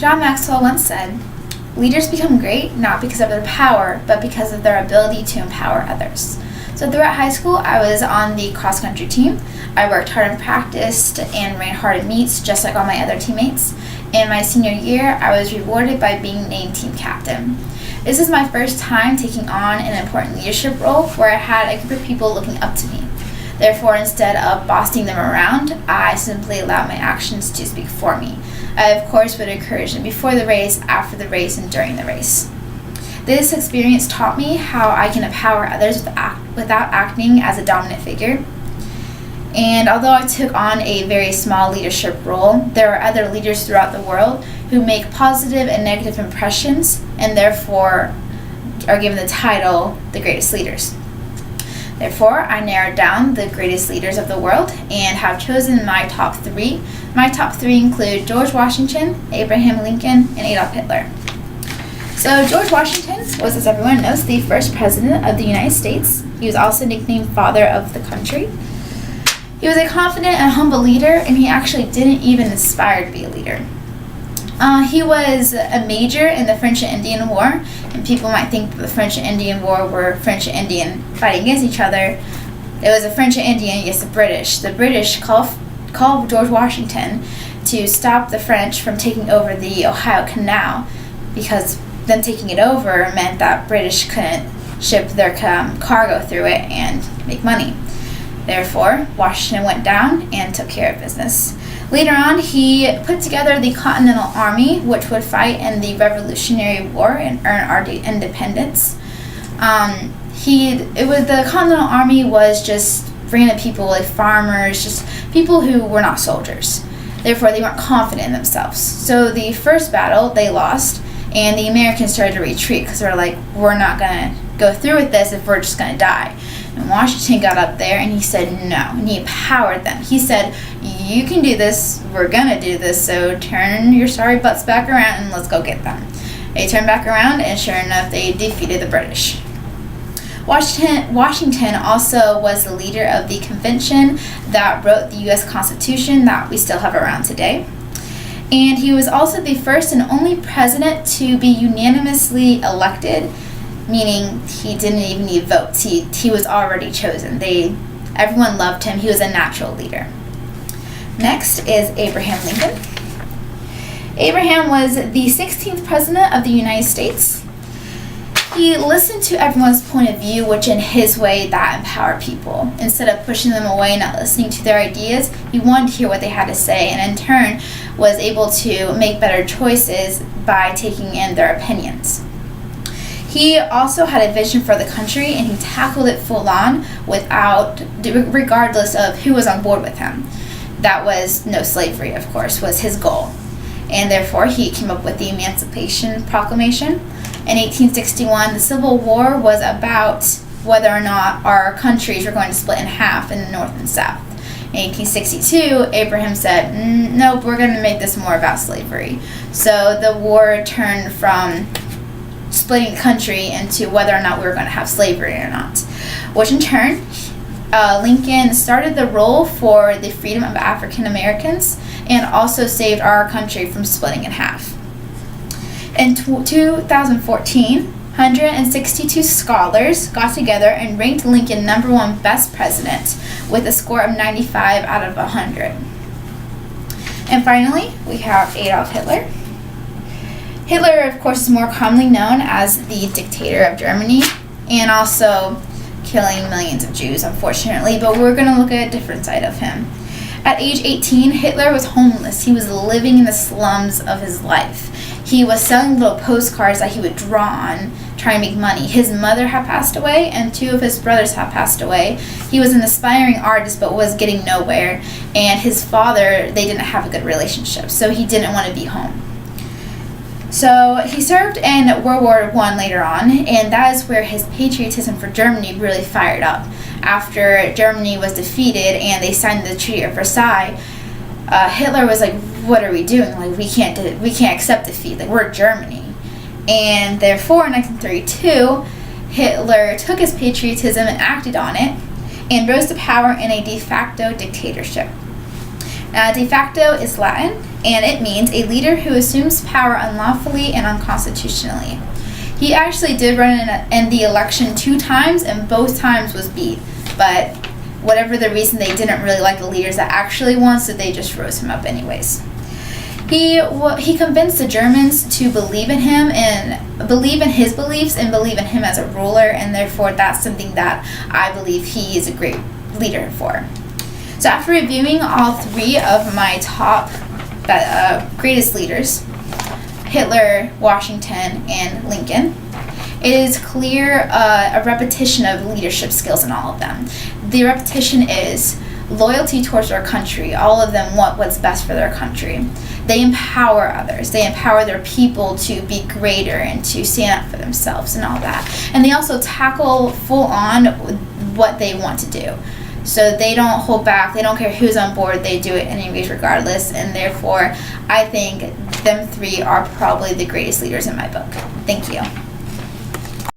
John Maxwell once said, "Leaders become great not because of their power, but because of their ability to empower others." So throughout high school, I was on the cross-country team. I worked hard in practice and ran hard in meets, just like all my other teammates. In my senior year, I was rewarded by being named team captain. This is my first time taking on an important leadership role where I had a group of people looking up to me. Therefore, instead of bossing them around, I simply allowed my actions to speak for me. I, of course, would encourage them before the race, after the race, and during the race. This experience taught me how I can empower others without acting as a dominant figure. And although I took on a very small leadership role, there are other leaders throughout the world who make positive and negative impressions and therefore are given the title the greatest leaders. Therefore, I narrowed down the greatest leaders of the world and have chosen my top three. My top three include George Washington, Abraham Lincoln, and Adolf Hitler. So George Washington was, as everyone knows, the first president of the United States. He was also nicknamed Father of the Country. He was a confident and humble leader, and he actually didn't even aspire to be a leader. He was a major in the French and Indian War, and people might think that the French and Indian War were French and Indian fighting against each other. It was a French and Indian against the British. The British called George Washington to stop the French from taking over the Ohio Canal, because them taking it over meant that British couldn't ship their cargo through it and make money. Therefore, Washington went down and took care of business. Later on, he put together the Continental Army, which would fight in the Revolutionary War and earn our independence. The Continental Army was just random people, like farmers, just people who were not soldiers. Therefore, they weren't confident in themselves. So the first battle, they lost, and the Americans started to retreat because they were like, we're not going to go through with this if we're just going to die. And Washington got up there and he said no, and he empowered them. He said, you can do this, we're going to do this, so turn your sorry butts back around and let's go get them. They turned back around, and sure enough, they defeated the British. Washington also was the leader of the convention that wrote the U.S. Constitution that we still have around today. And he was also the first and only president to be unanimously elected, meaning he didn't even need votes. He was already chosen. Everyone loved him. He was a natural leader. Next is Abraham Lincoln. Abraham was the 16th president of the United States. He listened to everyone's point of view, which in his way, that empowered people. Instead of pushing them away, not listening to their ideas, he wanted to hear what they had to say, and in turn was able to make better choices by taking in their opinions. He also had a vision for the country, and he tackled it full on regardless of who was on board with him. That was no slavery, of course, was his goal. And therefore, he came up with the Emancipation Proclamation. In 1861, the Civil War was about whether or not our countries were going to split in half in the North and South. In 1862, Abraham said, nope, we're going to make this more about slavery. So the war turned from splitting the country into whether or not we were going to have slavery or not, which in turn, Lincoln started the role for the freedom of African Americans and also saved our country from splitting in half. In 2014, 162 scholars got together and ranked Lincoln #1 best president with a score of 95 out of 100. And finally, we have Adolf Hitler. Hitler, of course, is more commonly known as the dictator of Germany and also killing millions of Jews, unfortunately, but we're going to look at a different side of him. At age 18, Hitler was homeless. He was living in the slums of his life. He was selling little postcards that he would draw on, trying to make money. His mother had passed away, and 2 of his brothers had passed away. He was an aspiring artist, but was getting nowhere. And his father, they didn't have a good relationship, so he didn't want to be home. So he served in World War I later on, and that is where his patriotism for Germany really fired up. After Germany was defeated and they signed the Treaty of Versailles, Hitler was like, what are we doing? Like, we can't accept defeat. Like, we're Germany. And therefore, in 1932, Hitler took his patriotism and acted on it and rose to power in a de facto dictatorship. De facto is Latin, and it means a leader who assumes power unlawfully and unconstitutionally. He actually did run in the election 2 times, and both times was beat. But whatever the reason, they didn't really like the leaders that actually won, so they just rose him up anyways. He convinced the Germans to believe in him and believe in his beliefs and believe in him as a ruler, and therefore that's something that I believe he is a great leader for. So after reviewing all 3 of my top greatest leaders, Hitler, Washington, and Lincoln, it is clear a repetition of leadership skills in all of them. The repetition is loyalty towards their country. All of them want what's best for their country. They empower others. They empower their people to be greater and to stand up for themselves and all that. And they also tackle full on what they want to do. So they don't hold back. They don't care who's on board. They do it anyways regardless. And therefore, I think them 3 are probably the greatest leaders in my book. Thank you.